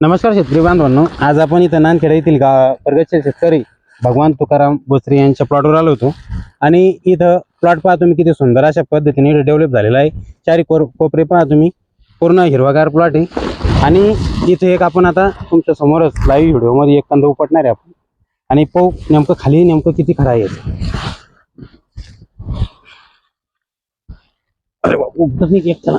नमस्कार शेतकरी बांधवांनो, आज आपण इथं नांदखेड येथील प्रगतशील शेतकरी भगवान तुकाराम बोचरे यांच्या प्लॉटवर आलो होतो आणि इथं प्लॉट पहा तुम्ही किती सुंदर अशा पद्धतीने डेव्हलप झालेला आहे। चारी कोपरे पहा तुम्ही, पूर्ण हिरवागार प्लॉट आहे आणि इथे एक आपण आता तुमच्या समोरच लाईव्ह व्हिडिओमध्ये एक कंद उपटणार आहे आपण आणि पाहू नेमकं खाली नेमकं किती खडा आहे। अरे बाबा, एक चला,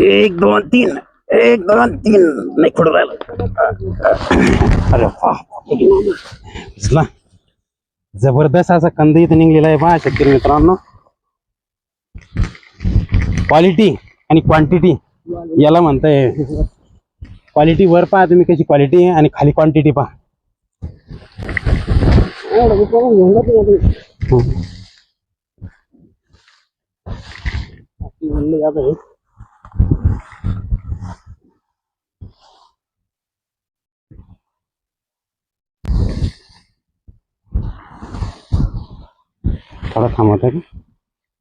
1 2 3 1 2 3 नाही पडू राहिलं। अरे चला, जबरदस्त असा कंद इथं निघलेला आहे पहा शेतकरी मित्रांनो। क्वालिटी आणि क्वांटिटी याला म्हणताय। क्वालिटी वर पहा तुम्ही कशी क्वालिटी आहे आणि खाली क्वांटिटी पहा। थोडा थांबवता का?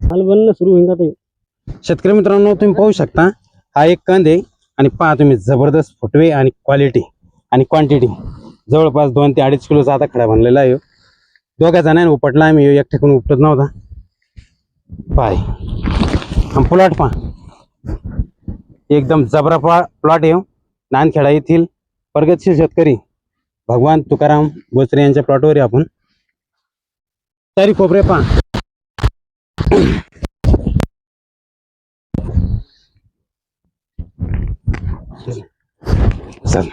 माल बनणं सुरू होईल का? शेतकरी मित्रांनो, तुम्ही पाहू शकता हा एक कंद आहे आणि पहा तुम्ही जबरदस्त फुटवे आणि क्वालिटी आणि क्वांटिटी जवळपास 2 ते 2.5 किलोचा आता खडा बनलेला आहे। दोघा जणांनी उपटला, आम्ही एक ठिकाणी उपटत नव्हता। पाय हम प्लॉट पहा, एकदम जबरा प्लॉट आहे। नांदखेडा येथील प्रगतशील शेतकरी भगवान तुकाराम बोचरे यांच्या प्लॉटवर आहे आपण। चारी कोपरे पहा, चल